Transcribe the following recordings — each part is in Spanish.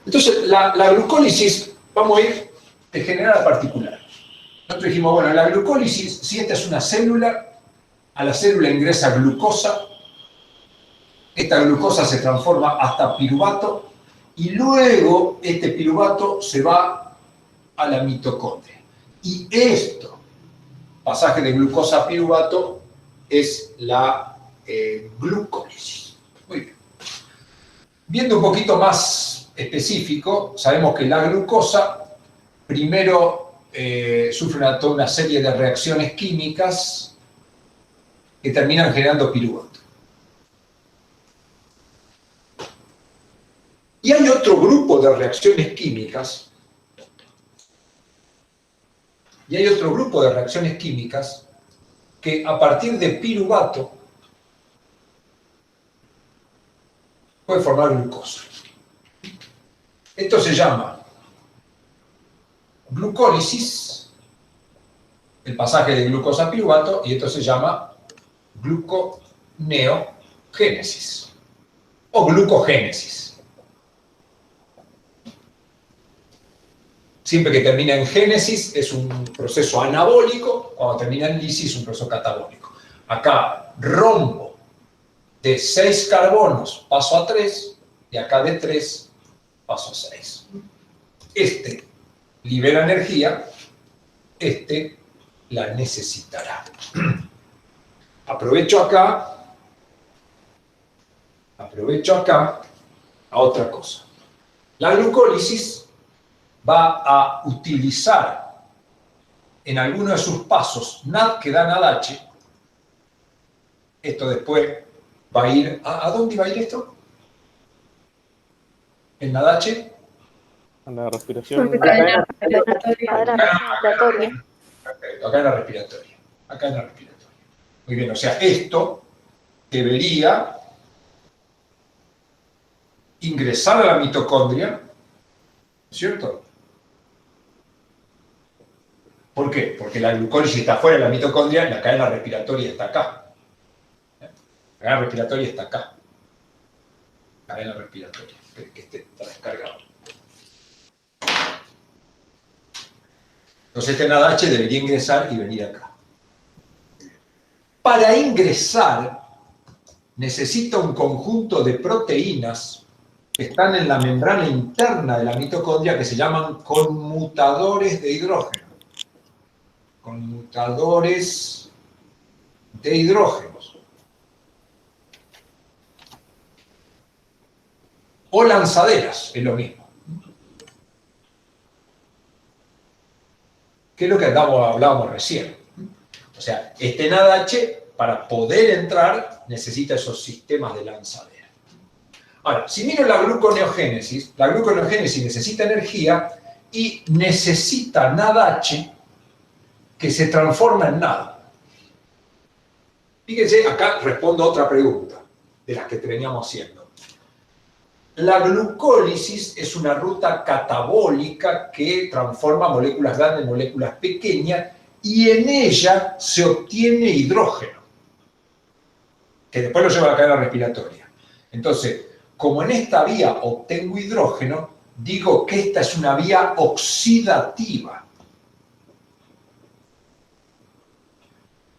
Entonces, la glucólisis, vamos a ir de general a particular. Nosotros dijimos, bueno, la glucólisis, si esta es una célula, a la célula ingresa glucosa, esta glucosa se transforma hasta piruvato, y luego este piruvato se va a la mitocondria. Y esto, pasaje de glucosa a piruvato, es la glucólisis. Muy bien. Viendo un poquito más específico, sabemos que la glucosa primero sufre toda una serie de reacciones químicas que terminan generando piruvato. Y hay otro grupo de reacciones químicas, que a partir de piruvato puede formar glucosa. Esto se llama glucólisis, el pasaje de glucosa a piruvato, y esto se llama gluconeogénesis o glucogénesis. Siempre que termina en génesis es un proceso anabólico, cuando termina en lisis es un proceso catabólico. Acá rompo de 6 carbonos, paso a 3, y acá de 3 paso a 6. Este libera energía, este la necesitará. Aprovecho acá a otra cosa. La glucólisis va a utilizar en alguno de sus pasos NAD que da NADH. Esto después va a ir... ¿A dónde va a ir esto? ¿El NADH? A la respiración. Cadena respiratoria. Perfecto, acá en la respiratoria. Muy bien, o sea, esto debería ingresar a la mitocondria, ¿cierto? ¿Por qué? Porque la glucólisis está fuera de la mitocondria y la cadena respiratoria está acá. La cadena respiratoria está acá. Cadena respiratoria, que está descargado. Entonces este NADH debería ingresar y venir acá. Para ingresar necesita un conjunto de proteínas que están en la membrana interna de la mitocondria que se llaman conmutadores de hidrógeno. Conmutadores de hidrógenos. O lanzaderas, es lo mismo. ¿Qué es lo que hablábamos recién? O sea, este NADH, para poder entrar, necesita esos sistemas de lanzadera. Ahora, si miro la gluconeogénesis necesita energía y necesita NADH que se transforma en NAD. Fíjense, acá respondo a otra pregunta de las que veníamos haciendo. La glucólisis es una ruta catabólica que transforma moléculas grandes en moléculas pequeñas y en ella se obtiene hidrógeno, que después lo lleva a la cadena respiratoria. Entonces, como en esta vía obtengo hidrógeno, digo que esta es una vía oxidativa.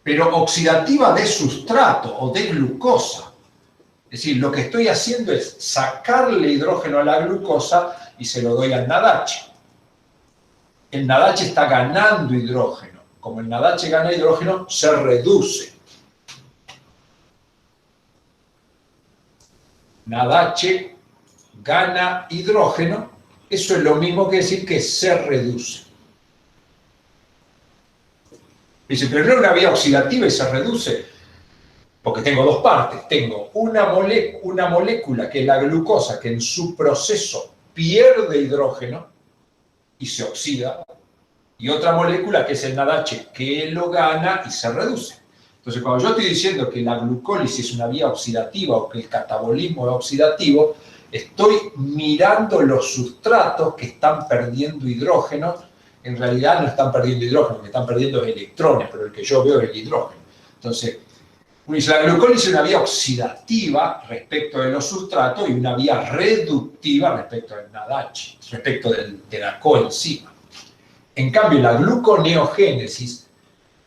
Pero oxidativa de sustrato o de glucosa. Es decir, lo que estoy haciendo es sacarle hidrógeno a la glucosa y se lo doy al NADH. El NADH está ganando hidrógeno. Como el NADH gana hidrógeno, se reduce. NADH gana hidrógeno, eso es lo mismo que decir que se reduce. Dice, pero no es una vía oxidativa y se reduce, porque tengo dos partes. Tengo una molécula que es la glucosa, que en su proceso pierde hidrógeno y se oxida, y otra molécula que es el NADH, que lo gana y se reduce. Entonces, cuando yo estoy diciendo que la glucólisis es una vía oxidativa o que el catabolismo es oxidativo, estoy mirando los sustratos que están perdiendo hidrógeno. En realidad no están perdiendo hidrógeno, lo que están perdiendo es electrones, pero el que yo veo es el hidrógeno. Entonces, La glucólisis es una vía oxidativa respecto de los sustratos y una vía reductiva respecto del NADH, respecto de la coenzima. En cambio, la gluconeogénesis,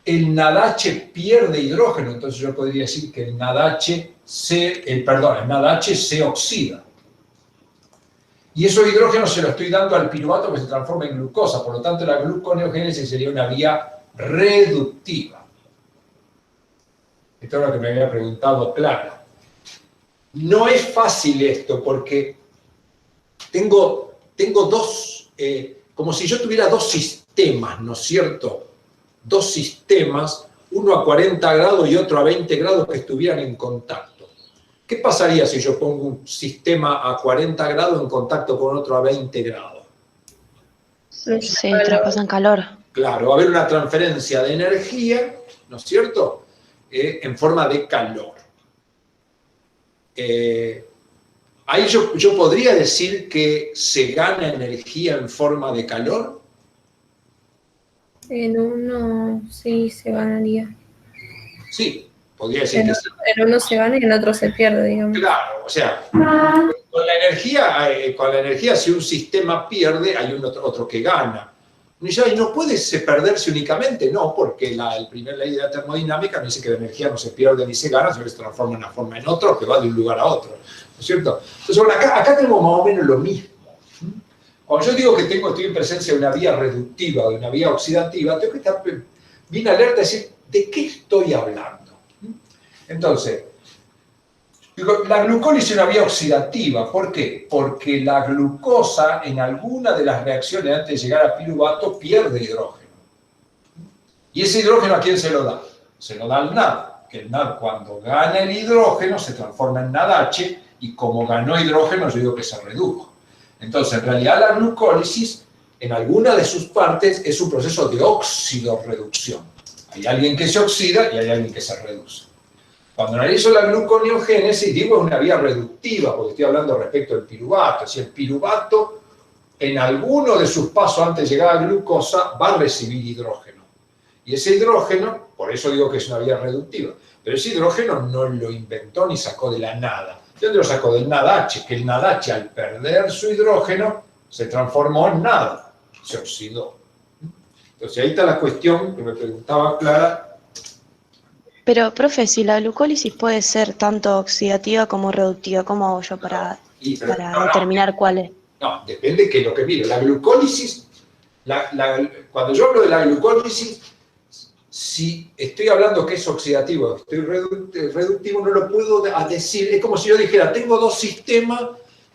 el NADH pierde hidrógeno, entonces yo podría decir que el NADH se oxida. Y esos hidrógenos se los estoy dando al piruvato que se transforma en glucosa, por lo tanto la gluconeogénesis sería una vía reductiva. Esto es lo que me había preguntado Clara. No es fácil esto porque tengo dos, como si yo tuviera dos sistemas, ¿no es cierto? Dos sistemas, uno a 40 grados y otro a 20 grados que estuvieran en contacto. ¿Qué pasaría si yo pongo un sistema a 40 grados en contacto con otro a 20 grados? Se traspasan calor. Claro, va a haber una transferencia de energía, ¿no es cierto?, en forma de calor. Ahí yo podría decir que se gana energía en forma de calor. En uno sí se ganaría. Sí, podría decir que sí. En uno se gana y en otro se pierde, digamos. Claro, o sea, con la energía si un sistema pierde, hay otro que gana. Y no puede perderse únicamente, no, porque la primera ley de la termodinámica me dice que la energía no se pierde ni se gana, sino que se transforma de una forma en otra, que va de un lugar a otro, ¿no es cierto? Entonces, bueno, acá tenemos más o menos lo mismo. Cuando yo digo que estoy en presencia de una vía reductiva o de una vía oxidativa, tengo que estar bien alerta a decir, ¿de qué estoy hablando? Entonces, la glucólisis es una vía oxidativa. ¿Por qué? Porque la glucosa en alguna de las reacciones antes de llegar a piruvato pierde hidrógeno. ¿Y ese hidrógeno a quién se lo da? Se lo da al NAD. Que el NAD cuando gana el hidrógeno se transforma en NADH y como ganó hidrógeno yo digo que se redujo. Entonces en realidad la glucólisis en alguna de sus partes es un proceso de óxido-reducción. Hay alguien que se oxida y hay alguien que se reduce. Cuando analizo la gluconeogénesis, digo es una vía reductiva, porque estoy hablando respecto al piruvato. Si el piruvato, en alguno de sus pasos antes de llegar a glucosa, va a recibir hidrógeno. Y ese hidrógeno, por eso digo que es una vía reductiva, pero ese hidrógeno no lo inventó ni sacó de la nada. ¿De dónde lo sacó? Del NADH, que el NADH al perder su hidrógeno se transformó en nada, se oxidó. Entonces ahí está la cuestión que me preguntaba Clara. Pero, profe, si la glucólisis puede ser tanto oxidativa como reductiva, ¿cómo hago yo para determinar cuál es? No, depende de lo que mire. La glucólisis, cuando yo hablo de la glucólisis, si estoy hablando que es oxidativo, estoy reductivo, no lo puedo decir. Es como si yo dijera, tengo dos sistemas,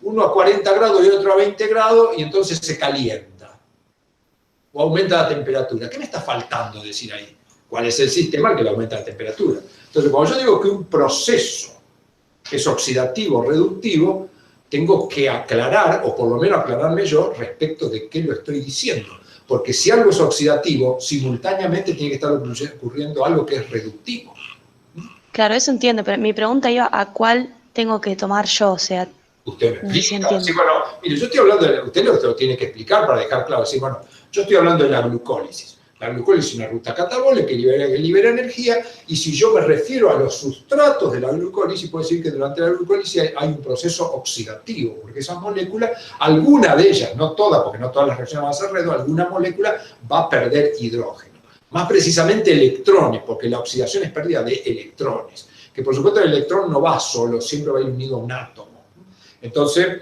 uno a 40 grados y otro a 20 grados, y entonces se calienta. O aumenta la temperatura. ¿Qué me está faltando decir ahí? ¿Cuál es el sistema al que le aumenta la temperatura? Entonces, cuando yo digo que un proceso es oxidativo o reductivo, tengo que aclarar, o por lo menos aclararme yo, respecto de qué lo estoy diciendo. Porque si algo es oxidativo, simultáneamente tiene que estar ocurriendo algo que es reductivo. Claro, eso entiendo, pero mi pregunta iba a cuál tengo que tomar yo, o sea... Usted me explica. Sí, bueno, mire, yo estoy hablando usted lo tiene que explicar para dejar claro. Decir, bueno, yo estoy hablando de la glucólisis. La glucólisis es una ruta catabólica que libera energía, y si yo me refiero a los sustratos de la glucólisis, puedo decir que durante la glucólisis hay un proceso oxidativo, porque esas moléculas, alguna de ellas, no todas, porque no todas las reacciones van a ser redo, alguna molécula va a perder hidrógeno. Más precisamente electrones, porque la oxidación es pérdida de electrones, que por supuesto el electrón no va solo, siempre va a ir unido a un átomo. Entonces,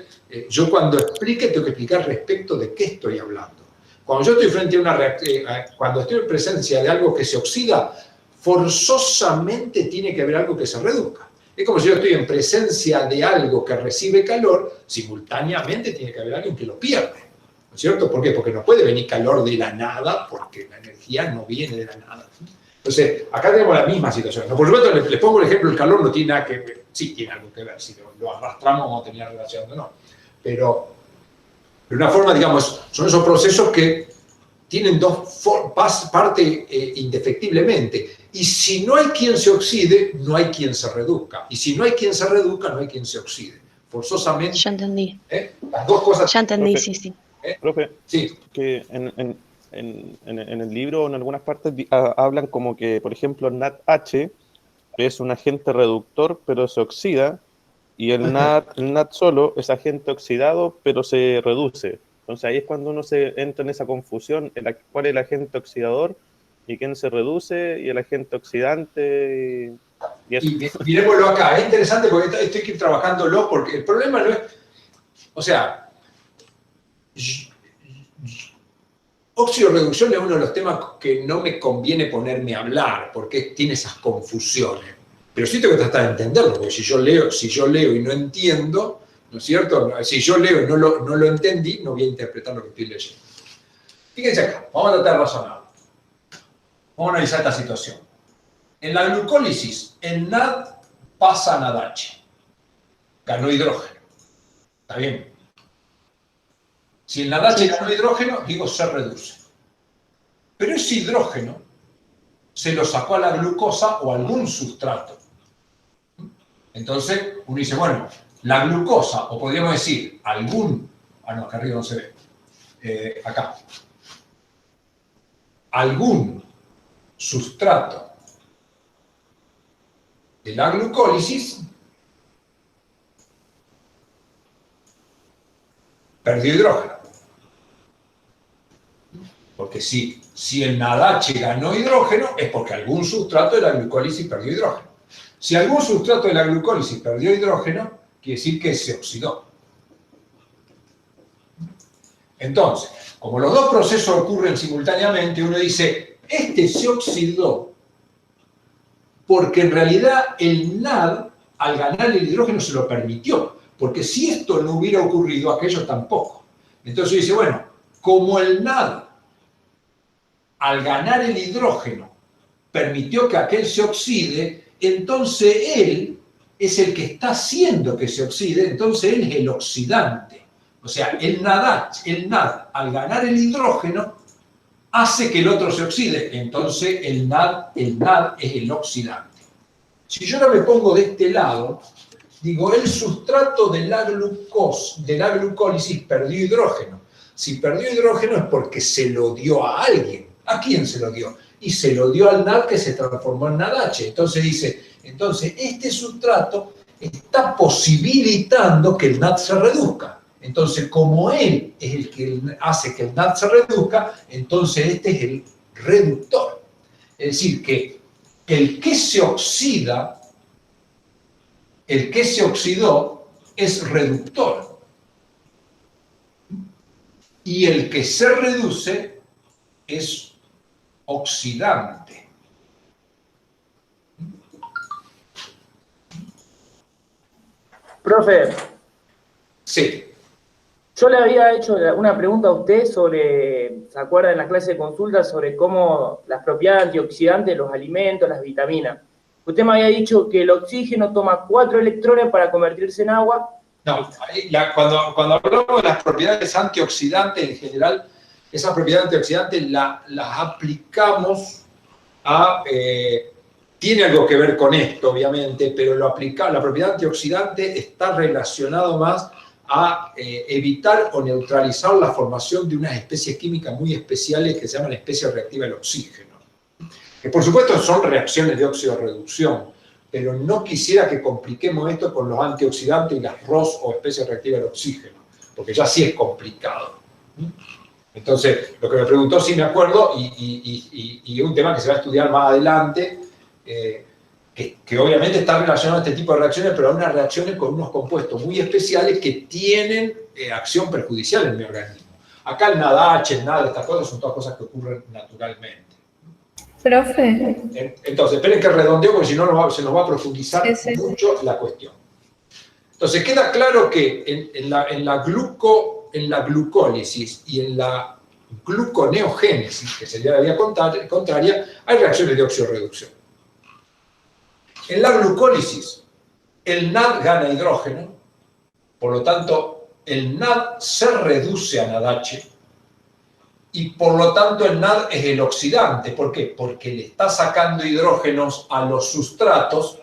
yo cuando explique, tengo que explicar respecto de qué estoy hablando. Cuando yo estoy frente a una reacción, cuando estoy en presencia de algo que se oxida, forzosamente tiene que haber algo que se reduzca. Es como si yo estoy en presencia de algo que recibe calor, simultáneamente tiene que haber alguien que lo pierde. ¿No es cierto? ¿Por qué? Porque no puede venir calor de la nada, porque la energía no viene de la nada. Entonces, acá tenemos la misma situación. Por supuesto, les pongo el ejemplo, el calor no tiene nada que ver. Sí, tiene algo que ver. Si lo arrastramos, vamos a tener relación o no. Pero de una forma, digamos, son esos procesos que tienen dos partes indefectiblemente. Y si no hay quien se oxide, no hay quien se reduzca. Y si no hay quien se reduzca, no hay quien se oxide. Forzosamente. Ya entendí. Las dos cosas. Ya entendí, Profe, sí. Profe, sí. Que en el libro, en algunas partes, hablan como que, por ejemplo, NADH es un agente reductor, pero se oxida, y el NAD solo es agente oxidado, pero se reduce. Entonces ahí es cuando uno se entra en esa confusión, cuál es el agente oxidador y quién se reduce, y el agente oxidante. Y eso. Y miremoslo acá, es interesante porque esto hay que ir trabajándolo, porque el problema no es, o sea, óxido-reducción es uno de los temas que no me conviene ponerme a hablar, porque tiene esas confusiones. Pero sí tengo que tratar de entenderlo, porque si yo leo y no entiendo, ¿no es cierto? Si yo leo y no lo entendí, no voy a interpretar lo que estoy leyendo. Fíjense acá, vamos a tratar de razonar. Vamos a analizar esta situación. En la glucólisis, el NAD pasa a NADH. Ganó hidrógeno. ¿Está bien? Si el NADH ganó hidrógeno, digo, se reduce. Pero ese hidrógeno se lo sacó a la glucosa o a algún sustrato. Entonces, uno dice, bueno, la glucosa, o podríamos decir, algún... Ah, no, acá arriba no se ve. Acá. Algún sustrato de la glucólisis perdió hidrógeno. Porque si el NADH ganó hidrógeno, es porque algún sustrato de la glucólisis perdió hidrógeno. Si algún sustrato de la glucólisis perdió hidrógeno, quiere decir que se oxidó. Entonces, como los dos procesos ocurren simultáneamente, uno dice, este se oxidó porque en realidad el NAD, al ganar el hidrógeno, se lo permitió. Porque si esto no hubiera ocurrido, aquello tampoco. Entonces dice, bueno, como el NAD, al ganar el hidrógeno, permitió que aquel se oxide, entonces él es el que está haciendo que se oxide, entonces él es el oxidante. O sea, el NAD, al ganar el hidrógeno, hace que el otro se oxide. Entonces el NAD es el oxidante. Si yo ahora me pongo de este lado, digo, el sustrato de la glucólisis perdió hidrógeno. Si perdió hidrógeno es porque se lo dio a alguien. ¿A quién se lo dio? Y se lo dio al NAD, que se transformó en NADH. Entonces dice, este sustrato está posibilitando que el NAD se reduzca. Entonces, como él es el que hace que el NAD se reduzca, entonces este es el reductor. Es decir, que el que se oxida, el que se oxidó es reductor. Y el que se reduce es oxidante. Profe. Sí. Yo le había hecho una pregunta a usted sobre, ¿se acuerda en las clases de consulta sobre cómo las propiedades antioxidantes de los alimentos, las vitaminas? Usted me había dicho que el oxígeno toma 4 electrones para convertirse en agua. No, cuando hablamos de las propiedades antioxidantes en general, esas propiedades antioxidantes las aplicamos a... tiene algo que ver con esto, obviamente, pero la propiedad antioxidante está relacionado más a evitar o neutralizar la formación de unas especies químicas muy especiales que se llaman especies reactivas del oxígeno. Que por supuesto son reacciones de óxido-reducción, pero no quisiera que compliquemos esto con los antioxidantes y las ROS o especies reactivas del oxígeno, porque ya sí es complicado. Entonces, lo que me preguntó sí me acuerdo, y un tema que se va a estudiar más adelante, que obviamente está relacionado a este tipo de reacciones, pero a unas reacciones con unos compuestos muy especiales que tienen acción perjudicial en mi organismo. Acá el NADH, el NAD, estas cosas son todas cosas que ocurren naturalmente. Profe. Entonces, esperen que redondeo porque si no se nos va a profundizar mucho la cuestión. Entonces, queda claro que en la glucólisis y en la gluconeogénesis, que sería la vía contraria, hay reacciones de óxido-reducción. En la glucólisis, el NAD gana hidrógeno, por lo tanto, el NAD se reduce a NADH, y por lo tanto el NAD es el oxidante. ¿Por qué? Porque le está sacando hidrógenos a los sustratos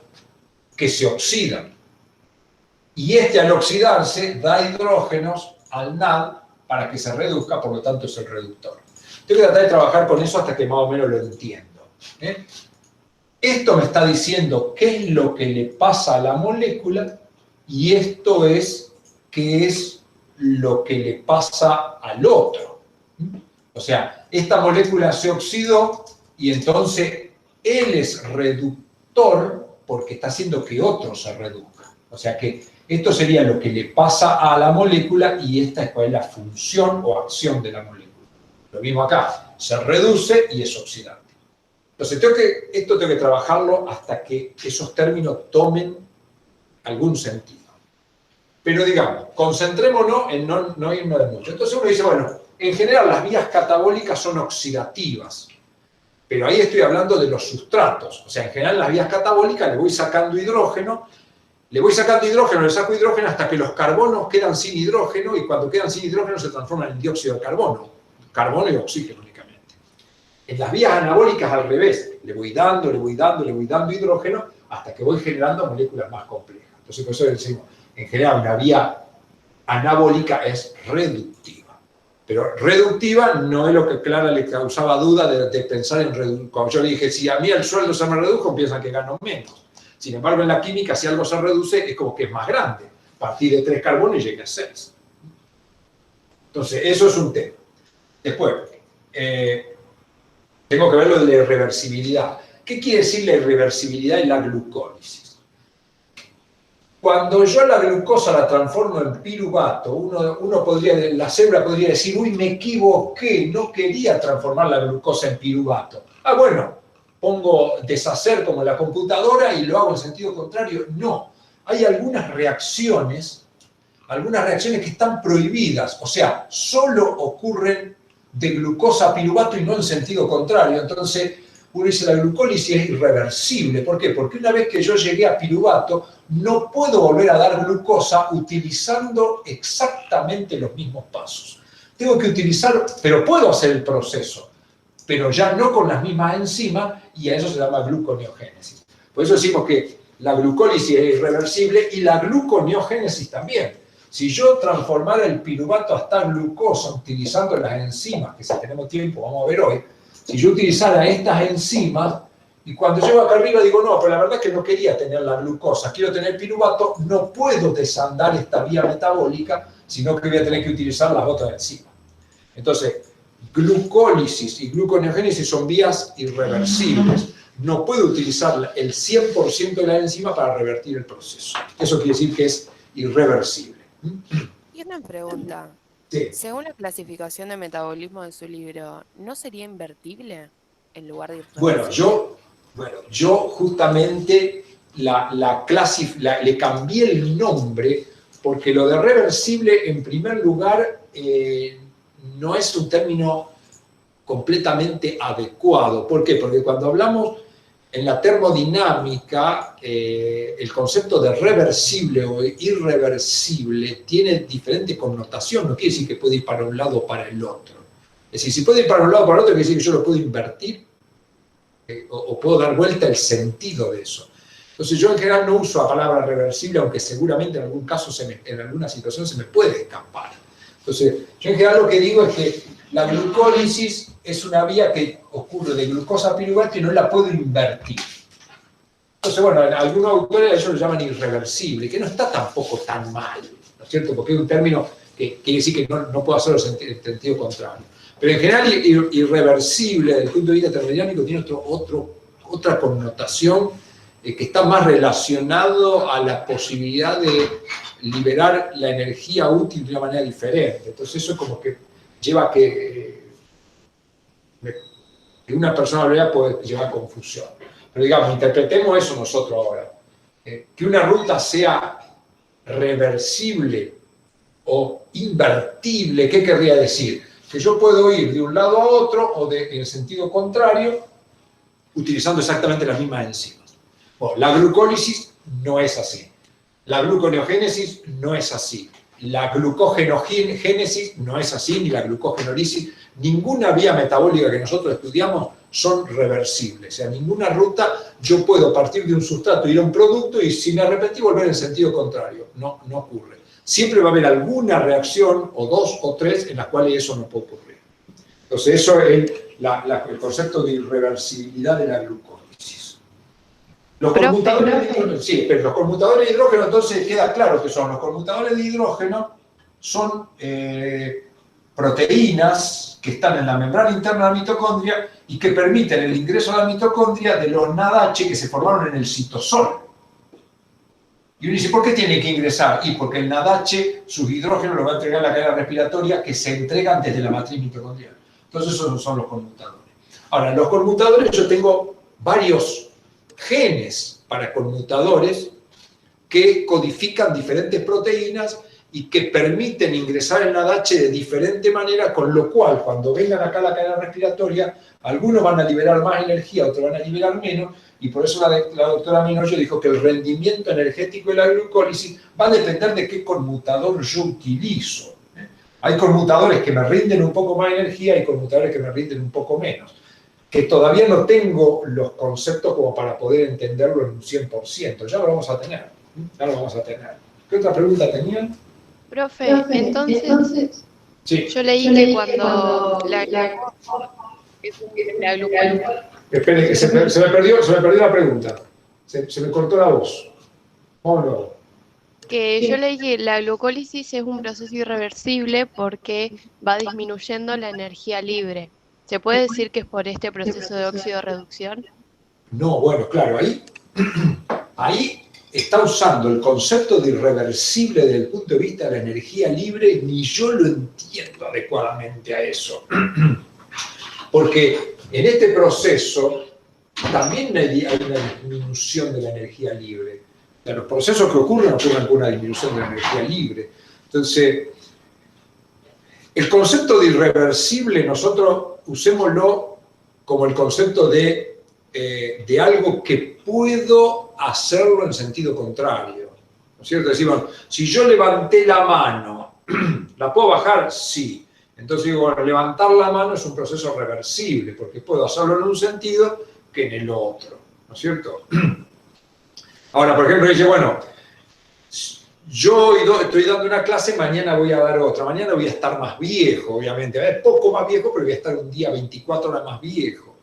que se oxidan. Y al oxidarse da hidrógenos al NAD para que se reduzca, por lo tanto es el reductor. Tengo que tratar de trabajar con eso hasta que más o menos lo entiendo. Esto me está diciendo qué es lo que le pasa a la molécula y esto es qué es lo que le pasa al otro. O sea, esta molécula se oxidó y entonces él es reductor porque está haciendo que otro se reduzca. O sea que esto sería lo que le pasa a la molécula y esta es cuál es la función o acción de la molécula. Lo mismo acá, se reduce y es oxidante. Entonces esto tengo que trabajarlo hasta que esos términos tomen algún sentido. Pero digamos, concentrémonos en no irnos de mucho. Entonces uno dice, bueno, en general las vías catabólicas son oxidativas, pero ahí estoy hablando de los sustratos. O sea, en general las vías catabólicas le voy sacando hidrógeno, le saco hidrógeno hasta que los carbonos quedan sin hidrógeno y cuando quedan sin hidrógeno se transforman en dióxido de carbono y oxígeno únicamente. En las vías anabólicas al revés, le voy dando hidrógeno hasta que voy generando moléculas más complejas. Entonces por eso decimos, en general una vía anabólica es reductiva. Pero reductiva no es lo que Clara le causaba duda de pensar en reducir. Cuando yo le dije, si a mí el sueldo se me redujo, piensan que gano menos. Sin embargo, en la química, si algo se reduce, es como que es más grande. Partí de 3 carbonos y llegué a 6. Entonces, eso es un tema. Después, tengo que ver lo de la irreversibilidad. ¿Qué quiere decir la irreversibilidad en la glucólisis? Cuando yo la glucosa la transformo en piruvato, la célula podría decir, uy, me equivoqué, no quería transformar la glucosa en piruvato. Ah, bueno, pongo deshacer como la computadora y lo hago en sentido contrario. No, hay algunas reacciones que están prohibidas, o sea, solo ocurren de glucosa a piruvato y no en sentido contrario. Entonces, uno dice la glucólisis es irreversible. ¿Por qué? Porque una vez que yo llegué a piruvato, no puedo volver a dar glucosa utilizando exactamente los mismos pasos. Tengo que utilizar, pero puedo hacer el proceso, pero ya no con las mismas enzimas, y a eso se llama gluconeogénesis. Por eso decimos que la glucólisis es irreversible y la gluconeogénesis también. Si yo transformara el piruvato hasta glucosa utilizando las enzimas, que si tenemos tiempo vamos a ver hoy, si yo utilizara estas enzimas, y cuando llego acá arriba digo, no, pero la verdad es que no quería tener la glucosa, quiero tener piruvato, no puedo desandar esta vía metabólica, sino que voy a tener que utilizar las otras enzimas. Entonces, glucólisis y gluconeogénesis son vías irreversibles. No puedo utilizar el 100% de la enzima para revertir el proceso. Eso quiere decir que es irreversible. Y una pregunta. Sí. Según la clasificación de metabolismo de su libro, ¿no sería invertible en lugar de irreversible? Bueno, yo justamente le cambié el nombre porque lo de reversible, en primer lugar, no es un término completamente adecuado. ¿Por qué? Porque cuando hablamos en la termodinámica, el concepto de reversible o irreversible tiene diferente connotación. No quiere decir que puede ir para un lado o para el otro. Es decir, si puede ir para un lado o para el otro, quiere decir que yo lo puedo invertir o puedo dar vuelta el sentido de eso. Entonces yo en general no uso la palabra reversible, aunque seguramente en algún caso, en alguna situación se me puede escapar. Entonces yo en general lo que digo es que la glucólisis es una vía que ocurre de glucosa a piruvato y no la puedo invertir. Entonces, bueno, algunos autores ellos lo llaman irreversible, que no está tampoco tan mal, ¿no es cierto? Porque es un término que quiere decir que no puedo hacerlo en sentido contrario. Pero en general, irreversible, desde el punto de vista termodinámico, tiene otra connotación que está más relacionado a la posibilidad de liberar la energía útil de una manera diferente. Entonces, eso como que lleva a que una persona lo puede llevar a confusión. Pero digamos, interpretemos eso nosotros ahora. Que una ruta sea reversible o invertible, ¿qué querría decir? Que yo puedo ir de un lado a otro o en sentido contrario utilizando exactamente las mismas enzimas. Bueno, la glucólisis no es así. La gluconeogénesis no es así. La glucogenogénesis no es así, ni la glucogenolisis. Ninguna vía metabólica que nosotros estudiamos son reversibles. O sea, ninguna ruta yo puedo partir de un sustrato, ir a un producto y si me arrepentí volver en sentido contrario. No ocurre. Siempre va a haber alguna reacción, o 2 o 3, en las cuales eso no puede ocurrir. Entonces, eso es el concepto de irreversibilidad de la glucólisis. Los conmutadores de hidrógeno, sí, pero los conmutadores de hidrógeno, entonces queda claro que son los conmutadores de hidrógeno, son proteínas que están en la membrana interna de la mitocondria y que permiten el ingreso a la mitocondria de los NADH que se formaron en el citosol. Y uno dice, ¿por qué tiene que ingresar? Y porque el NADH, sus hidrógenos los va a entregar a la cadena respiratoria que se entregan desde la matriz mitocondrial. Entonces esos son los conmutadores. Ahora, los conmutadores, yo tengo varios genes para conmutadores que codifican diferentes proteínas y que permiten ingresar el NADH de diferente manera, con lo cual, cuando vengan acá a la cadena respiratoria, algunos van a liberar más energía, otros van a liberar menos, y por eso la doctora Minoyo dijo que el rendimiento energético de la glucólisis va a depender de qué conmutador yo utilizo. Hay conmutadores que me rinden un poco más energía y conmutadores que me rinden un poco menos, que todavía no tengo los conceptos como para poder entenderlo en un 100%. Ya lo vamos a tener. ¿Qué otra pregunta tenían? Profe, entonces sí. Yo leí que cuando la glucólisis... Espere, que se me perdió la pregunta. Se me cortó la voz. Vámonos. Que yo leí que la glucólisis es un proceso irreversible porque va disminuyendo la energía libre. ¿Se puede decir que es por este proceso de óxido-reducción? No, bueno, claro, ahí está usando el concepto de irreversible desde el punto de vista de la energía libre, y ni yo lo entiendo adecuadamente a eso. Porque en este proceso también hay una disminución de la energía libre. O sea, los procesos que ocurren con una disminución de la energía libre. Entonces, el concepto de irreversible nosotros usémoslo como el concepto de algo que puedo hacerlo en sentido contrario. ¿No es cierto? Decimos, si yo levanté la mano, ¿la puedo bajar? Sí. Entonces digo, bueno, levantar la mano es un proceso reversible, porque puedo hacerlo en un sentido que en el otro. ¿No es cierto? Ahora, por ejemplo, dice, bueno, yo estoy dando una clase, mañana voy a dar otra. Mañana voy a estar más viejo, obviamente. Poco más viejo, pero voy a estar un día 24 horas más viejo.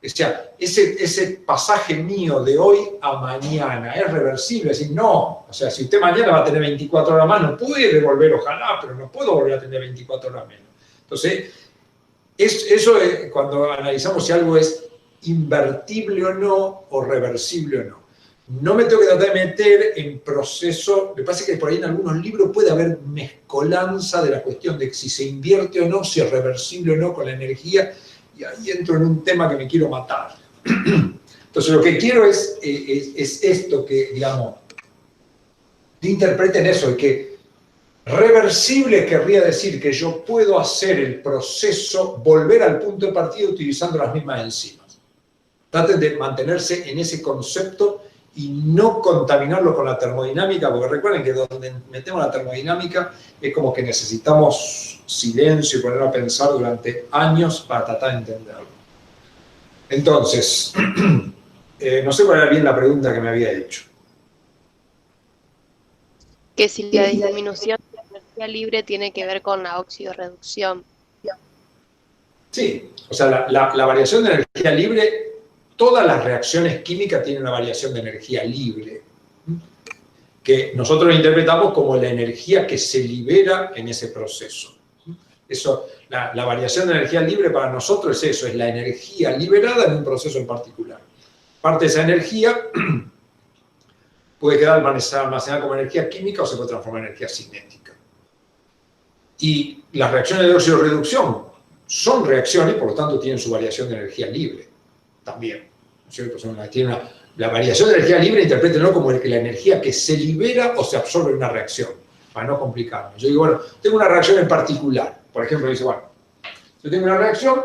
O sea, ese pasaje mío de hoy a mañana es reversible. Es decir, no. O sea, si usted mañana va a tener 24 horas más, no puede volver, ojalá, pero no puedo volver a tener 24 horas menos. Entonces, eso es cuando analizamos si algo es invertible o no, o reversible o no. No me tengo que tratar de meter en proceso. Me parece que por ahí en algunos libros puede haber mezcolanza de la cuestión de si se invierte o no, si es reversible o no con la energía, y ahí entro en un tema que me quiero matar. Entonces lo que quiero es esto, que, digamos, interpreten eso, que reversible querría decir que yo puedo hacer el proceso, volver al punto de partida utilizando las mismas enzimas. Traten de mantenerse en ese concepto y no contaminarlo con la termodinámica, porque recuerden que donde metemos la termodinámica es como que necesitamos silencio y ponerlo a pensar durante años para tratar de entenderlo. Entonces, no sé cuál era bien la pregunta que me había hecho. Que si la disminución de la energía libre tiene que ver con la óxido-reducción. Sí, o sea, la variación de energía libre, todas las reacciones químicas tienen una variación de energía libre, que nosotros interpretamos como la energía que se libera en ese proceso. Eso, la variación de energía libre para nosotros es eso, es la energía liberada en un proceso en particular. Parte de esa energía puede quedar almacenada como energía química o se puede transformar en energía cinética. Y las reacciones de óxido-reducción son reacciones, por lo tanto tienen su variación de energía libre también, ¿no es cierto? La variación de energía libre, interprétenlo como la energía que se libera o se absorbe en una reacción, para no complicarme. Yo digo, bueno, tengo una reacción en particular. Por ejemplo, dice, bueno, yo tengo una reacción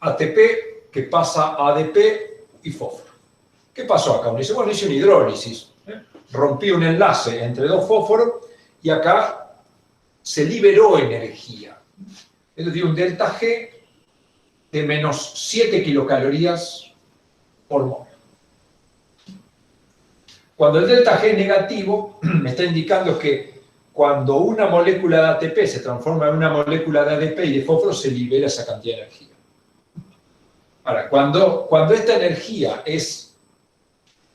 ATP que pasa a ADP y fósforo. ¿Qué pasó acá? Uno dice, bueno, hice una hidrólisis. Rompí un enlace entre dos fósforos y acá se liberó energía. Esto tiene un delta G de menos 7 kilocalorías por mol. Cuando el delta G es negativo, me está indicando que cuando una molécula de ATP se transforma en una molécula de ADP y de fósforo, se libera esa cantidad de energía. Ahora, cuando esta energía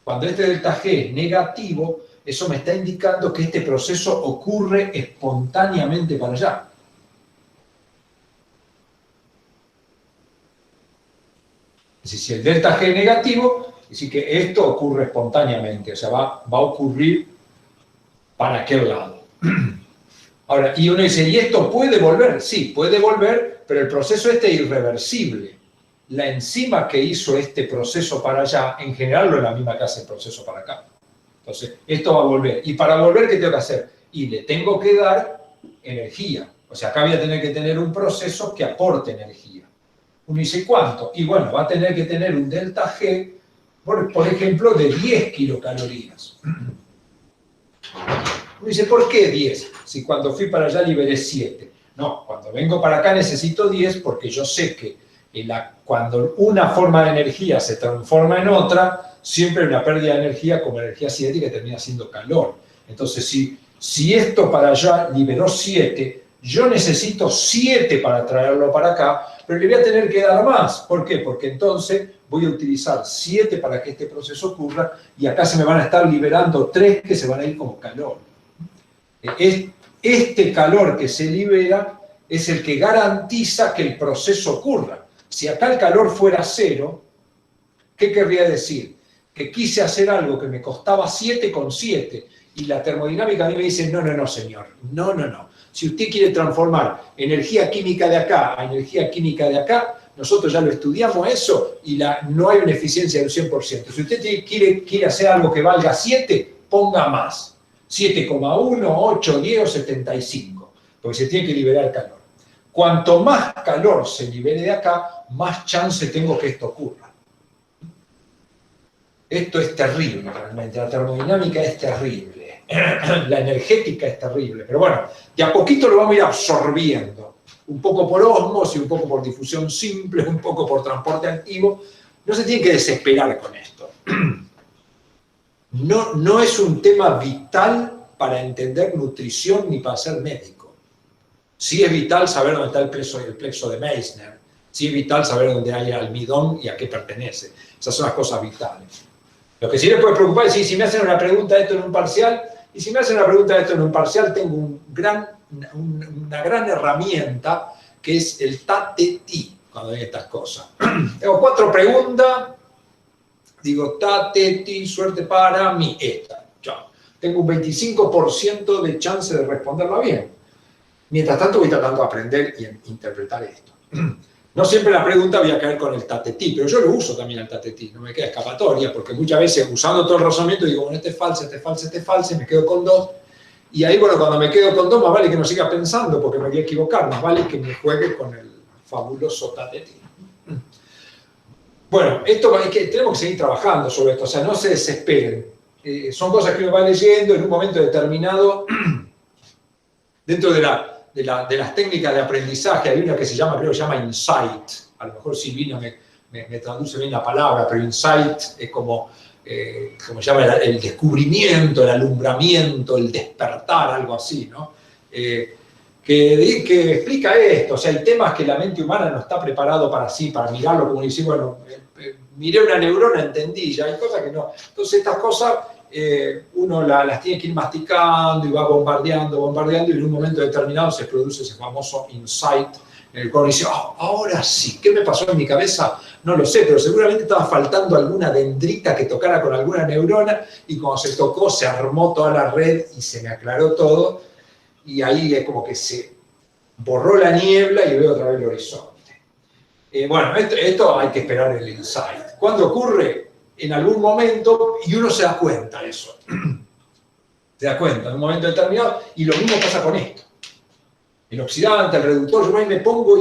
cuando este delta G es negativo, eso me está indicando que este proceso ocurre espontáneamente para allá. Es decir, si el delta G es negativo, es decir que esto ocurre espontáneamente, o sea, va a ocurrir para aquel lado. Ahora, y uno dice, ¿y esto puede volver? Sí, puede volver, pero el proceso este es irreversible. La enzima que hizo este proceso para allá, en general no es la misma que hace el proceso para acá. Entonces, esto va a volver. ¿Y para volver qué tengo que hacer? Y le tengo que dar energía. O sea, acá voy a tener que tener un proceso que aporte energía. Uno dice, ¿cuánto? Y bueno, va a tener que tener un delta G, por ejemplo, de 10 kilocalorías. Uno dice, ¿por qué 10? Si cuando fui para allá liberé 7. No, cuando vengo para acá necesito 10 porque yo sé que cuando una forma de energía se transforma en otra, siempre hay una pérdida de energía como energía cinética que termina siendo calor. Entonces, si esto para allá liberó 7, yo necesito 7 para traerlo para acá, pero le voy a tener que dar más. ¿Por qué? Porque entonces voy a utilizar 7 para que este proceso ocurra y acá se me van a estar liberando 3 que se van a ir como calor. Este calor que se libera es el que garantiza que el proceso ocurra. Si acá el calor fuera 0, ¿qué querría decir? Que quise hacer algo que me costaba 7,7 y la termodinámica a mí me dice, no, señor, no. Si usted quiere transformar energía química de acá a energía química de acá, nosotros ya lo estudiamos eso y no hay una eficiencia del 100%. Si usted quiere hacer algo que valga 7, ponga más. 7,1, 8, 10 o 75, porque se tiene que liberar calor. Cuanto más calor se libere de acá, más chance tengo que esto ocurra. Esto es terrible, realmente. La termodinámica es terrible. La energética es terrible. Pero bueno, de a poquito lo vamos a ir absorbiendo. Un poco por ósmosis, un poco por difusión simple, un poco por transporte activo. No se tiene que desesperar con esto. No es un tema vital para entender nutrición ni para ser médico. Sí es vital saber dónde está el plexo de Meissner. Sí es vital saber dónde hay almidón y a qué pertenece. Esas son las cosas vitales. Lo que sí les puede preocupar es si me hacen una pregunta de esto en un parcial, y si me hacen una pregunta de esto en un parcial, tengo una gran herramienta que es el TATETI, cuando hay estas cosas. Tengo 4 preguntas, digo TATETI, suerte para mí, esta. Chao. Tengo un 25% de chance de responderla bien. Mientras tanto voy tratando de aprender y interpretar esto. No siempre la pregunta voy a caer con el TATETI, pero yo lo uso también el TATETI, no me queda escapatoria, porque muchas veces usando todo el razonamiento digo, bueno, este es falso, me quedo con 2, y ahí, bueno, cuando me quedo con 2, más vale que no siga pensando, porque me voy a equivocar, más vale que me juegue con el fabuloso TATETI. Bueno, tenemos que seguir trabajando sobre esto, o sea, no se desesperen. Son cosas que uno va leyendo en un momento determinado, dentro de las técnicas de aprendizaje, hay una que creo que se llama insight, a lo mejor Silvina me traduce bien la palabra, pero insight es como se llama el descubrimiento, el alumbramiento, el despertar, algo así, ¿no? Que explica esto, o sea, el tema es que la mente humana no está preparado para mirarlo como decir, bueno, miré una neurona, entendí, ya hay cosas que no. Entonces estas cosas uno las tiene que ir masticando y va bombardeando, y en un momento determinado se produce ese famoso insight en el cual uno dice, ahora sí, ¿qué me pasó en mi cabeza? No lo sé, pero seguramente estaba faltando alguna dendrita que tocara con alguna neurona y cuando se tocó se armó toda la red y se me aclaró todo y ahí es como que se borró la niebla y veo otra vez el horizonte. Bueno, esto hay que esperar el insight. ¿Cuándo ocurre? En algún momento, y uno se da cuenta de eso. Se da cuenta en un momento determinado, y lo mismo pasa con esto. El oxidante, el reductor, yo ahí me pongo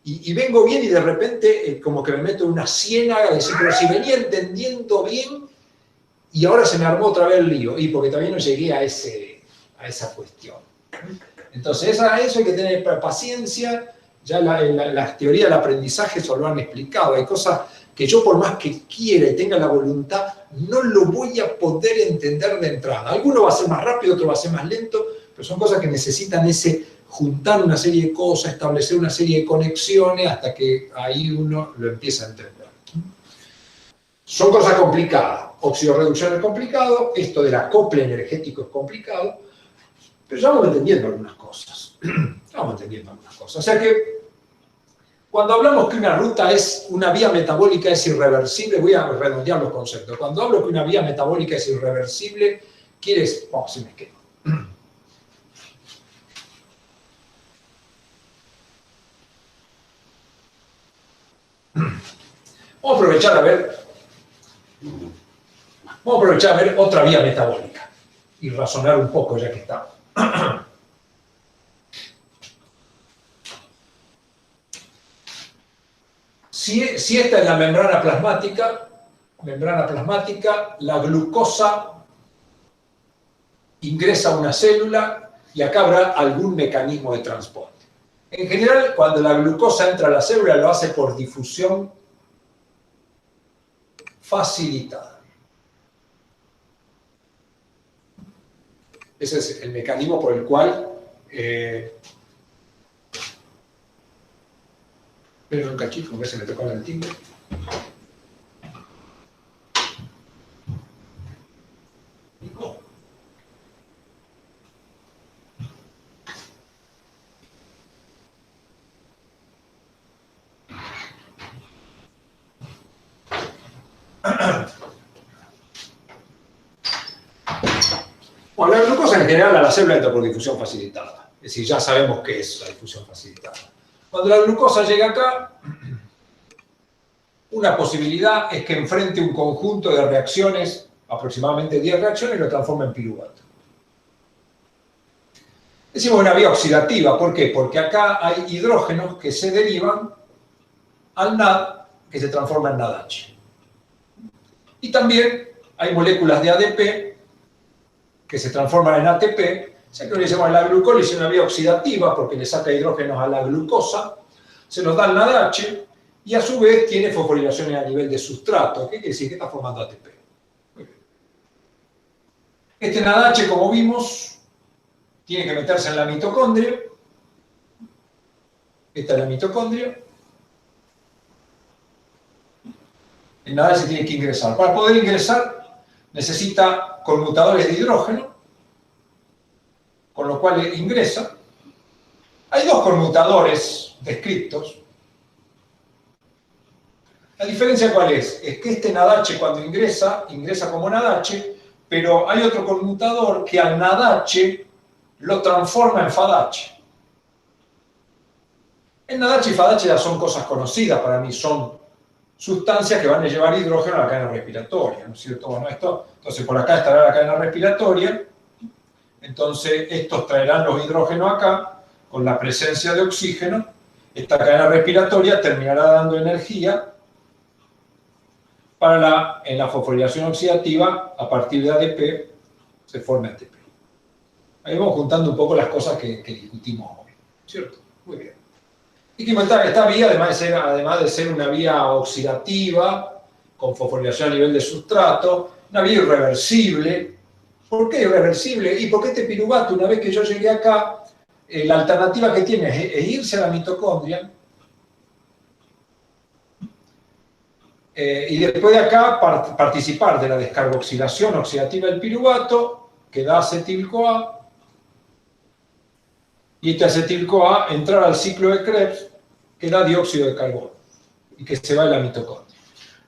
y vengo bien y de repente como que me meto en una ciénaga de decir, pero si venía entendiendo bien y ahora se me armó otra vez el lío, y porque todavía no llegué a esa cuestión. Entonces, eso hay que tener paciencia, ya las teorías del aprendizaje eso lo han explicado, hay cosas que yo por más que quiera y tenga la voluntad, no lo voy a poder entender de entrada. Alguno va a ser más rápido, otro va a ser más lento, pero Pero son cosas que necesitan juntar una serie de cosas, establecer una serie de conexiones hasta que ahí uno lo empieza a entender. Son cosas complicadas. Oxidorreducción es complicado, esto del acople energético es complicado, pero ya vamos entendiendo algunas cosas. O sea que cuando hablamos que una vía metabólica es irreversible, voy a redondear los conceptos. Cuando hablo que una vía metabólica es irreversible, quiere decir... se me quedó. Vamos a aprovechar a ver otra vía metabólica y razonar un poco ya que estamos. Si esta es la membrana plasmática, la glucosa ingresa a una célula y acá habrá algún mecanismo de transporte. En general, cuando la glucosa entra a la célula, lo hace por difusión facilitada. Ese es el mecanismo por el cual... Pero un cachito, que se me tocó el timbre. Bueno, la glucosa en general a la célula entra por difusión facilitada. Es decir, ya sabemos qué es la difusión facilitada. Cuando la glucosa llega acá, una posibilidad es que enfrente un conjunto de reacciones, aproximadamente 10 reacciones, y lo transforma en piruvato. Decimos una vía oxidativa, ¿por qué? Porque acá hay hidrógenos que se derivan al NAD, que se transforma en NADH. Y también hay moléculas de ADP que se transforman en ATP, o sea que le decimos la glucólisis una vía oxidativa porque le saca hidrógenos a la glucosa, se nos da el NADH y a su vez tiene fosforilaciones a nivel de sustrato. ¿Qué quiere decir? Que está formando ATP. Muy bien. Este NADH, como vimos, tiene que meterse en la mitocondria. Esta es la mitocondria. El NADH tiene que ingresar. Para poder ingresar necesita conmutadores de hidrógeno, con lo cual ingresa. Hay dos conmutadores descritos. La diferencia ¿cuál es? Es que este NADH cuando ingresa como NADH, pero hay otro conmutador que al NADH lo transforma en FADH. El NADH y FADH ya son cosas conocidas para mí, son sustancias que van a llevar hidrógeno a la cadena respiratoria, ¿no es cierto? Bueno, entonces por acá estará la cadena respiratoria, entonces estos traerán los hidrógenos acá, con la presencia de oxígeno, esta cadena respiratoria terminará dando energía en la fosforilación oxidativa, a partir de ADP, se forma ATP. Ahí vamos juntando un poco las cosas que discutimos hoy, ¿cierto? Muy bien. Y que esta vía, además de ser una vía oxidativa, con fosforilación a nivel de sustrato, una vía irreversible. ¿Por qué irreversible? Y porque este piruvato, una vez que yo llegué acá, la alternativa que tiene es irse a la mitocondria, y después de acá participar de la descarboxilación oxidativa del piruvato, que da acetil-CoA, y este acetil-CoA entrar al ciclo de Krebs, que da dióxido de carbono, y que se va a la mitocondria.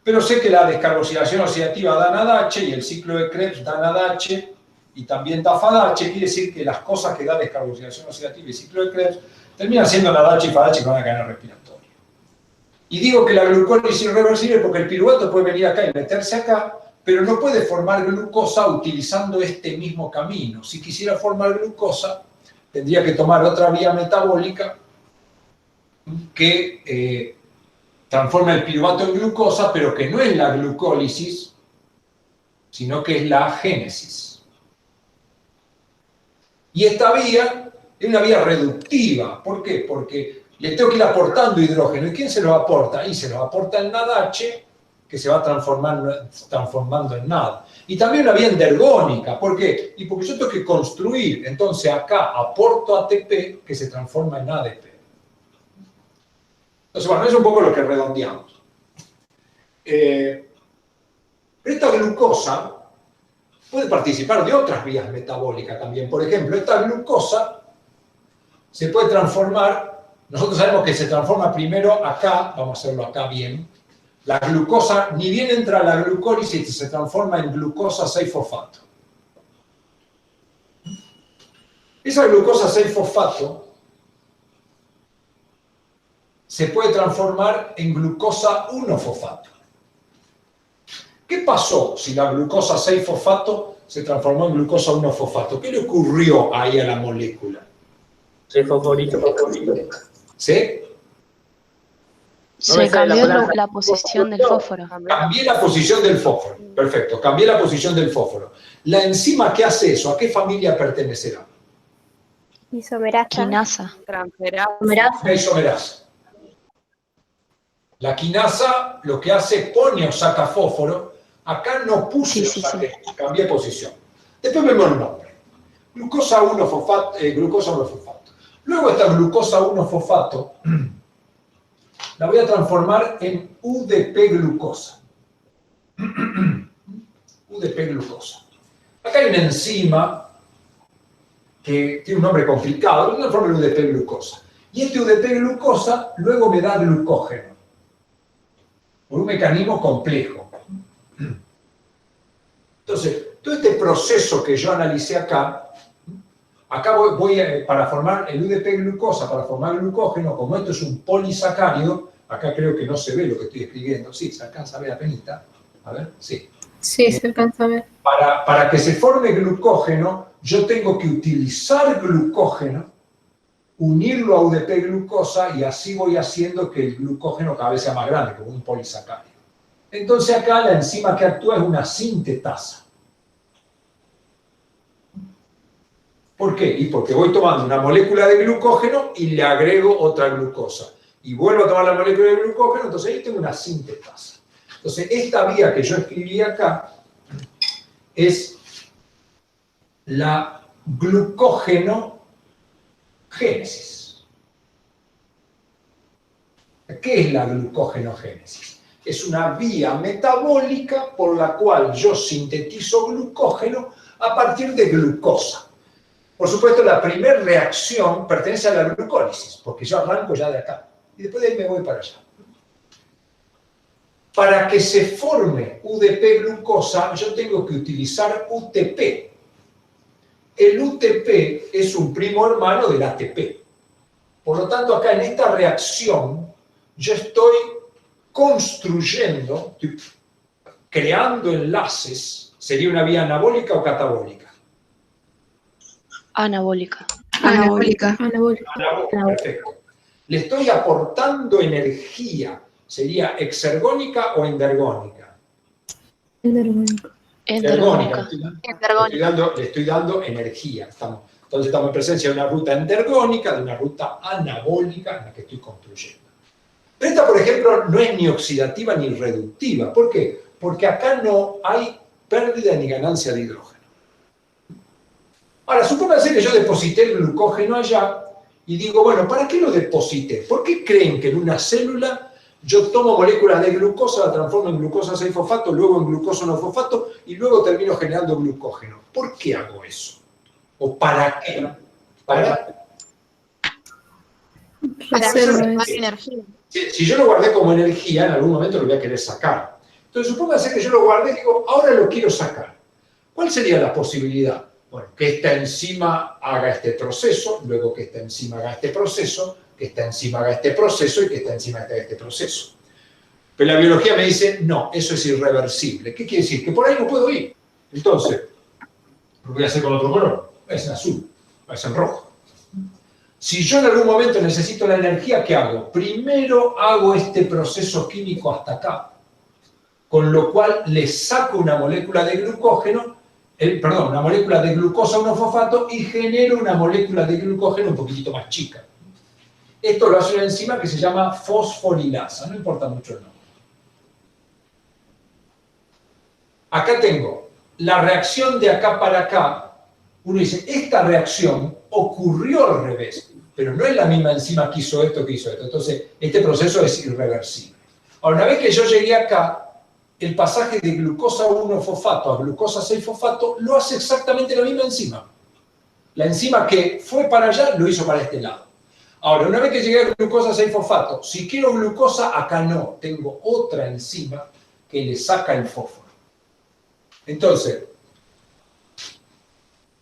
Pero sé que la descarboxilación oxidativa da NADH, y el ciclo de Krebs da NADH, y también da FADH, quiere decir que las cosas que da descarboxilación oxidativa y ciclo de Krebs terminan siendo NADH y FADH con una cadena respiratoria. Y digo que la glucólisis es irreversible porque el piruvato puede venir acá y meterse acá, pero no puede formar glucosa utilizando este mismo camino. Si quisiera formar glucosa, tendría que tomar otra vía metabólica que transforma el piruvato en glucosa, pero que no es la glucólisis, sino que es la génesis. Y esta vía es una vía reductiva. ¿Por qué? Porque le tengo que ir aportando hidrógeno. ¿Y quién se lo aporta? Y se lo aporta el NADH, que se va transformando en NAD. Y también la vía endergónica. ¿Por qué? Y porque yo tengo que construir. Entonces acá aporto ATP que se transforma en ADP. Entonces, bueno, eso es un poco lo que redondeamos. Esta glucosa puede participar de otras vías metabólicas también. Por ejemplo, esta glucosa se puede transformar, nosotros sabemos que se transforma primero acá, vamos a hacerlo acá bien, la glucosa, ni bien entra la glucólisis, se transforma en glucosa 6-fosfato. Esa glucosa 6-fosfato se puede transformar en glucosa 1-fosfato. ¿Qué pasó si la glucosa 6-fosfato se transformó en glucosa 1-fosfato? ¿Qué le ocurrió ahí a la molécula? Se fosforito. ¿Sí? Se cambió la posición del fósforo. Cambié la posición del fósforo. Perfecto, cambié la posición del fósforo. La enzima que hace eso, ¿a qué familia pertenecerá? Isomerasa. Quinasa. Isomerasa. La quinasa lo que hace, pone o saca fósforo. Acá no puse o saqué, cambié posición. Después vemos el nombre. Glucosa 1-fosfato, glucosa 1-fosfato. Luego esta glucosa 1-fosfato la voy a transformar en UDP-glucosa. UDP-glucosa. Acá hay una enzima que tiene un nombre complicado, pero transforma en UDP-glucosa. Y este UDP-glucosa luego me da glucógeno, por un mecanismo complejo. Entonces, todo este proceso que yo analicé acá voy para formar el UDP-glucosa, para formar glucógeno, como esto es un polisacárido, acá creo que no se ve lo que estoy escribiendo, sí, se alcanza a ver apenas, a ver, sí. Sí, se alcanza a ver. Para que se forme glucógeno, yo tengo que utilizar glucógeno, unirlo a UDP-glucosa y así voy haciendo que el glucógeno cada vez sea más grande, como un polisacárido. Entonces acá la enzima que actúa es una sintetasa. ¿Por qué? Y porque voy tomando una molécula de glucógeno y le agrego otra glucosa. Y vuelvo a tomar la molécula de glucógeno, entonces ahí tengo una sintetasa. Entonces, esta vía que yo escribí acá es la glucógenogénesis. ¿Qué es la glucógenogénesis? Es una vía metabólica por la cual yo sintetizo glucógeno a partir de glucosa. Por supuesto, la primera reacción pertenece a la glucólisis, porque yo arranco ya de acá, y después de ahí me voy para allá. Para que se forme UDP-glucosa, yo tengo que utilizar UTP. El UTP es un primo hermano del ATP. Por lo tanto, acá en esta reacción, yo estoy construyendo, estoy creando enlaces. ¿Sería una vía anabólica o catabólica? Anabólica. Anabólica. Perfecto. Le estoy aportando energía. ¿Sería exergónica o endergónica? Endergónica. Le estoy dando energía. Entonces estamos en presencia de una ruta endergónica, de una ruta anabólica en la que estoy construyendo. Pero esta, por ejemplo, no es ni oxidativa ni reductiva. ¿Por qué? Porque acá no hay pérdida ni ganancia de hidrógeno. Ahora, supónganse que yo deposité el glucógeno allá y digo, bueno, ¿para qué lo deposité? ¿Por qué creen que en una célula yo tomo moléculas de glucosa, la transformo en glucosa 6-fosfato, luego en glucosa 1-fosfato y luego termino generando glucógeno? ¿Por qué hago eso? ¿O para qué? Para Reservas. energía. Si yo lo guardé como energía, en algún momento lo voy a querer sacar. Entonces, supónganse que yo lo guardé y digo, ahora lo quiero sacar. ¿Cuál sería la posibilidad? Bueno, que esta enzima haga este proceso, luego que esta enzima haga este proceso, que esta enzima haga este proceso y que esta enzima haga este proceso. Pero la biología me dice, no, eso es irreversible. ¿Qué quiere decir? Que por ahí no puedo ir. Entonces, lo voy a hacer con otro color. Es en azul, es en rojo. Si yo en algún momento necesito la energía, ¿qué hago? Primero hago este proceso químico hasta acá, con lo cual le saco una molécula de glucógeno, una molécula de glucosa 1-fosfato y genero una molécula de glucógeno un poquitito más chica. Esto lo hace una enzima que se llama fosforilasa, no importa mucho el nombre. Acá tengo la reacción de acá para acá, uno dice, esta reacción ocurrió al revés, pero no es la misma enzima que hizo esto que hizo esto. Entonces, este proceso es irreversible. Ahora, una vez que yo llegué acá, el pasaje de glucosa 1-fosfato a glucosa 6-fosfato lo hace exactamente la misma enzima. La enzima que fue para allá lo hizo para este lado. Ahora, una vez que llegué a glucosa 6-fosfato, si quiero glucosa, acá no. Tengo otra enzima que le saca el fósforo. Entonces,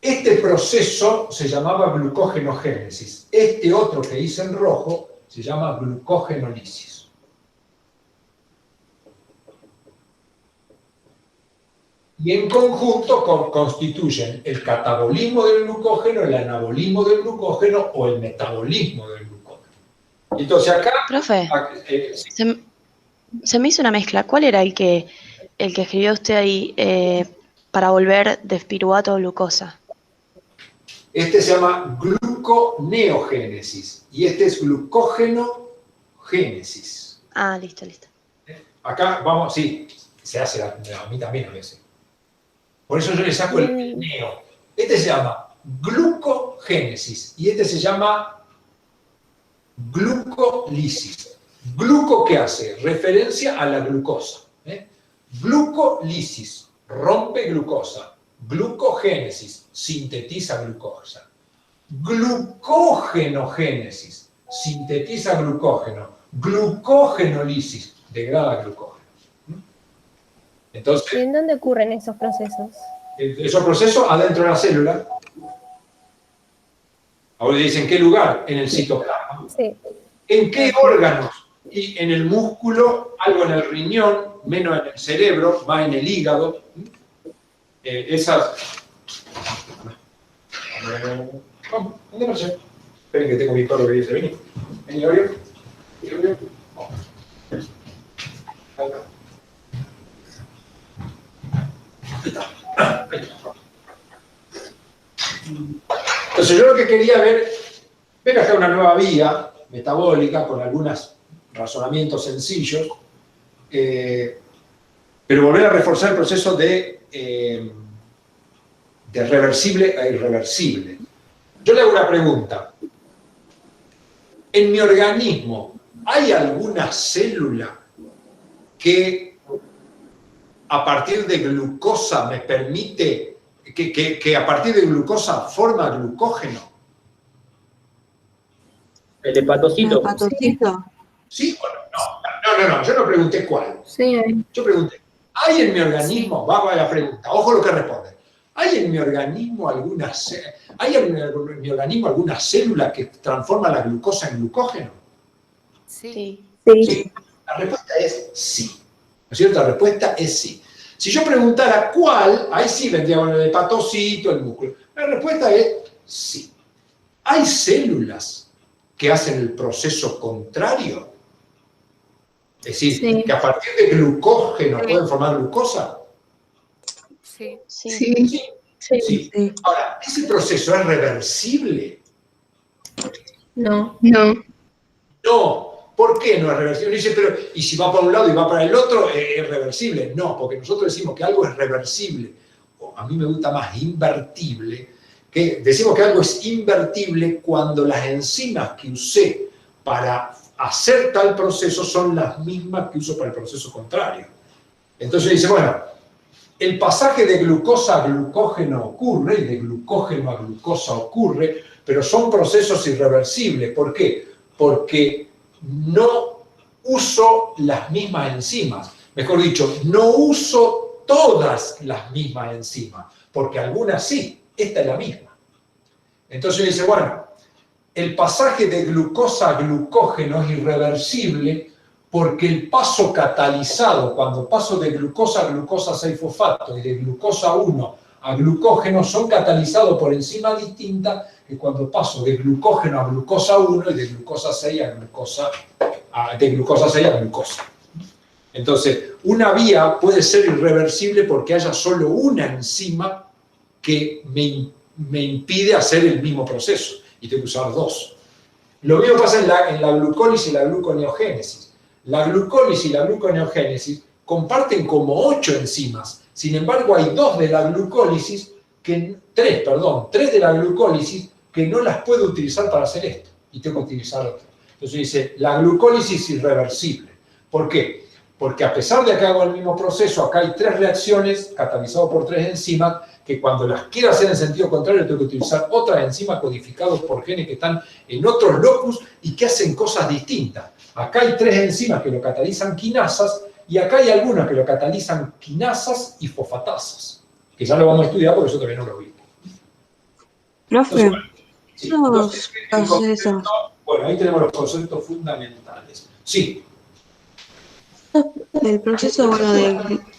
este proceso se llamaba glucógenogénesis. Este otro que hice en rojo se llama glucógenolisis. Y en conjunto constituyen el catabolismo del glucógeno, el anabolismo del glucógeno o el metabolismo del glucógeno. Entonces acá... Profe, sí. se me hizo una mezcla. ¿Cuál era el que escribió usted ahí para volver de piruvato a glucosa? Este se llama gluconeogénesis y este es glucógenogénesis. Ah, listo. Acá vamos, sí, se hace a mí también a veces. Por eso yo le saco el neo. Este se llama glucogénesis y este se llama glucolisis. Gluco, ¿qué hace? Referencia a la glucosa. Glucolisis, rompe glucosa. Glucogénesis, sintetiza glucosa. Glucógenogénesis, sintetiza glucógeno. Glucógenolisis, degrada glucógeno. Entonces, ¿Y en dónde ocurren esos procesos? esos procesos adentro de la célula. Ahora dicen, ¿en qué lugar? En el citoplasma. Sí. ¿En qué órganos? Y en el músculo, algo en el riñón, menos en el cerebro, más en el hígado. Esas... Vamos, ¿dónde no sé? Esperen que tengo mi perro que dice, vení. Vení, Oriol. Entonces yo lo que quería ver acá una nueva vía metabólica con algunos razonamientos sencillos, pero volver a reforzar el proceso de reversible a irreversible. Yo le hago una pregunta. En mi organismo, ¿hay alguna célula que a partir de glucosa me permite, que a partir de glucosa forma glucógeno? ¿El hepatocito? ¿El hepatocito? ¿Sí o no? No, yo no pregunté cuál. Sí. Yo pregunté, ¿hay en mi organismo, vamos a la pregunta, ojo lo que responde, ¿hay en mi organismo alguna célula que transforma la glucosa en glucógeno? Sí. Sí. La respuesta es sí. ¿No es cierto? La respuesta es sí. Si yo preguntara cuál, ahí sí vendría con el hepatocito, el músculo. La respuesta es sí. ¿Hay células que hacen el proceso contrario? Es decir, Sí. que a partir de glucógeno pueden formar glucosa. Sí. Sí. Ahora, ¿ese proceso es reversible? No. No. ¿Por qué no es reversible? Uno dice, pero ¿y si va para un lado y va para el otro, es reversible? No, porque nosotros decimos que algo es reversible, o a mí me gusta más invertible, que decimos que algo es invertible cuando las enzimas que usé para hacer tal proceso son las mismas que uso para el proceso contrario. Entonces dice, bueno, el pasaje de glucosa a glucógeno ocurre, y de glucógeno a glucosa ocurre, pero son procesos irreversibles. ¿Por qué? Porque no uso las mismas enzimas. Mejor dicho, no uso todas las mismas enzimas, porque algunas sí, esta es la misma. Entonces dice, bueno, el pasaje de glucosa a glucógeno es irreversible porque el paso catalizado, cuando paso de glucosa a glucosa 6-fosfato y de glucosa 1 a glucógeno, son catalizados por enzimas distintas que cuando paso de glucógeno a glucosa 1 y de glucosa 6 a glucosa, de glucosa 6 a glucosa. Entonces, una vía puede ser irreversible porque haya solo una enzima que me impide hacer el mismo proceso y tengo que usar dos. Lo mismo pasa en la glucólisis y la gluconeogénesis. La glucólisis y la gluconeogénesis comparten como 8 enzimas, Sin embargo, hay tres de la glucólisis que no las puedo utilizar para hacer esto, y tengo que utilizar otra. Entonces dice, la glucólisis es irreversible. ¿Por qué? Porque a pesar de que hago el mismo proceso, acá hay 3 reacciones catalizadas por 3 enzimas, que cuando las quiero hacer en sentido contrario, tengo que utilizar otras enzimas codificadas por genes que están en otros locus y que hacen cosas distintas. Acá hay 3 enzimas que lo catalizan quinasas, y acá hay algunas que lo catalizan quinasas y fosfatasas, que ya lo vamos a estudiar, por eso todavía no lo vi. Profe, Entonces, bueno, ahí tenemos los conceptos fundamentales. Sí. el proceso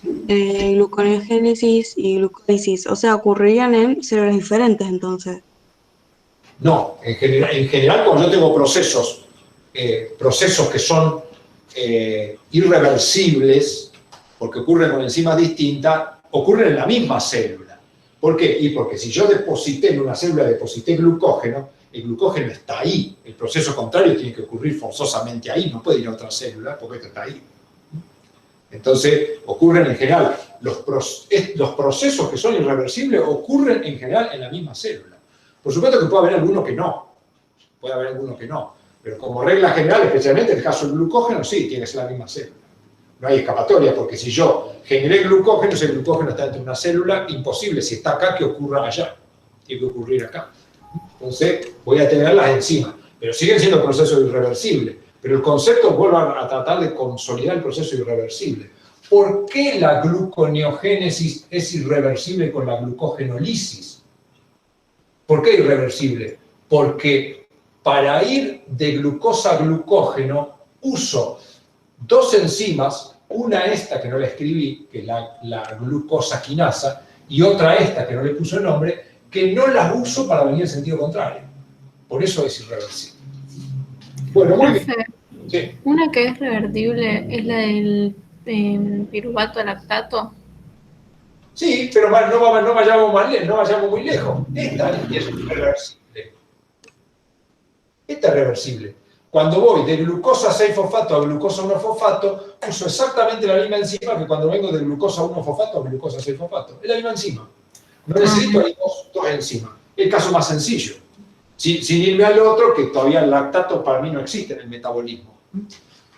de gluconeogénesis y glucólisis, o sea, ocurrirían en células diferentes entonces. No, en general cuando yo tengo procesos que son irreversibles, porque ocurren con enzimas distintas, ocurren en la misma célula. ¿Por qué? Y porque si yo en una célula deposité glucógeno, el glucógeno está ahí. El proceso contrario tiene que ocurrir forzosamente ahí, no puede ir a otra célula porque esto está ahí. Entonces, ocurren en general, los procesos que son irreversibles ocurren en general en la misma célula. Por supuesto que puede haber alguno que no, pero como regla general, especialmente en el caso del glucógeno, sí, tiene que ser la misma célula. No hay escapatoria, porque si yo generé glucógeno, ese glucógeno está dentro de una célula, imposible, si está acá, que ocurra allá. Tiene que ocurrir acá. Entonces, voy a tener las enzimas, pero siguen siendo procesos irreversibles. Pero el concepto, vuelvo a tratar de consolidar el proceso irreversible. ¿Por qué la gluconeogénesis es irreversible con la glucogenolisis? ¿Por qué irreversible? Porque para ir de glucosa a glucógeno uso 2 enzimas, una esta que no la escribí, que es la glucosa quinasa, y otra esta que no le puso el nombre, que no las uso para venir en sentido contrario. Por eso es irreversible. Bueno, muy bien. Sí. Una que es revertible es la del piruvato lactato. Sí, pero no vayamos muy lejos. Esta es reversible. Esta es reversible. Cuando voy de glucosa 6-fosfato a glucosa 1-fosfato, uso exactamente la misma enzima que cuando vengo de glucosa 1-fosfato a glucosa 6-fosfato. Es la misma enzima. No necesito ahí dos enzimas. Es el caso más sencillo. Sin irme al otro, que todavía el lactato para mí no existe en el metabolismo.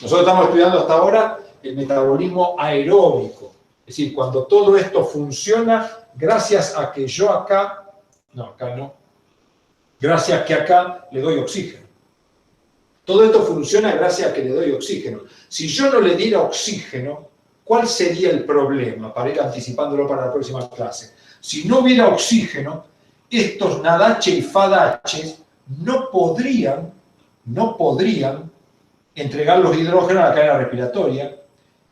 Nosotros estamos estudiando hasta ahora el metabolismo aeróbico. Es decir, cuando todo esto funciona gracias a que yo acá gracias a que acá le doy oxígeno. Todo esto funciona gracias a que le doy oxígeno. Si yo no le diera oxígeno, ¿cuál sería el problema? Para ir anticipándolo para la próxima clase. Si no hubiera oxígeno, estos NADH y FADH no podrían entregar los hidrógenos a la cadena respiratoria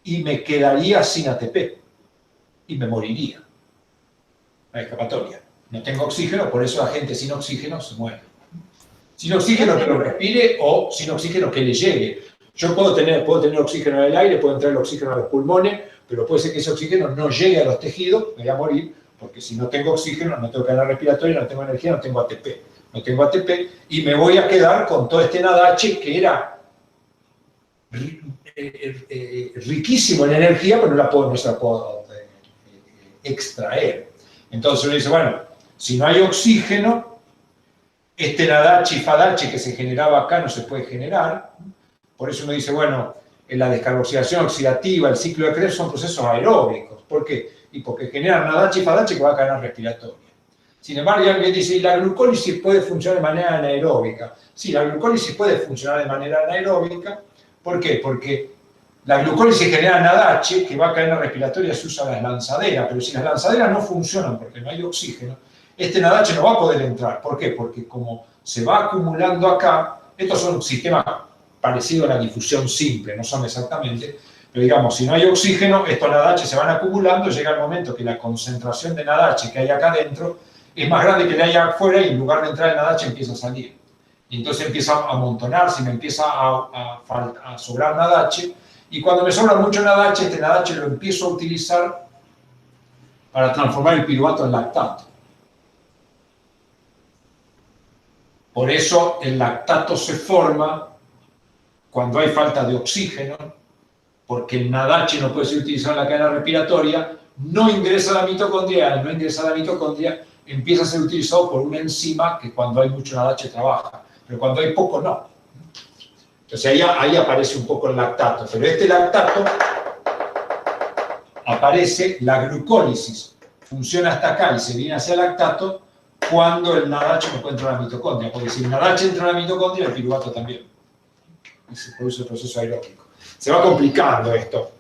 y me quedaría sin ATP y me moriría. La escapatoria. No tengo oxígeno, por eso la gente sin oxígeno se muere. Sin oxígeno que lo respire o sin oxígeno que le llegue. Yo puedo tener oxígeno en el aire, puedo entrar el oxígeno a los pulmones, pero puede ser que ese oxígeno no llegue a los tejidos, me voy a morir, porque si no tengo oxígeno, no tengo cadena respiratoria, no tengo energía, no tengo ATP. No tengo ATP y me voy a quedar con todo este NADH que era riquísimo en energía, pero no se la puedo extraer. Entonces uno dice, bueno, si no hay oxígeno, este NADH y FADH que se generaba acá no se puede generar. Por eso uno dice, bueno, en la descarboxilación oxidativa, el ciclo de Krebs son procesos aeróbicos. ¿Por qué? Y porque generan NADH y FADH que va a cadena respiratoria. Sin embargo, alguien dice, ¿y la glucólisis puede funcionar de manera anaeróbica? Sí, la glucólisis puede funcionar de manera anaeróbica. ¿Por qué? Porque la glucólisis genera NADH, que va a cadena respiratoria, se usa las lanzaderas, pero si las lanzaderas no funcionan porque no hay oxígeno, este NADH no va a poder entrar. ¿Por qué? Porque como se va acumulando acá, estos son sistemas parecidos a la difusión simple, no son exactamente, pero digamos, si no hay oxígeno, estos NADH se van acumulando, llega el momento que la concentración de NADH que hay acá adentro es más grande que la hay afuera y en lugar de entrar el NADH empieza a salir. Y entonces empieza a amontonarse, me empieza a sobrar NADH, y cuando me sobra mucho NADH, este NADH lo empiezo a utilizar para transformar el piruvato en lactato. Por eso el lactato se forma cuando hay falta de oxígeno, porque el NADH no puede ser utilizado en la cadena respiratoria, no ingresa a la mitocondria, al no ingresar a la mitocondria, empieza a ser utilizado por una enzima que cuando hay mucho NADH trabaja, pero cuando hay poco no. Entonces ahí aparece un poco el lactato, pero este lactato aparece la glucólisis, funciona hasta acá y se viene hacia el lactato cuando el NADH no puede entrar a la mitocondria, porque si el NADH entra a la mitocondria, el piruvato también. Y se produce el proceso aeróbico. Se va complicando esto.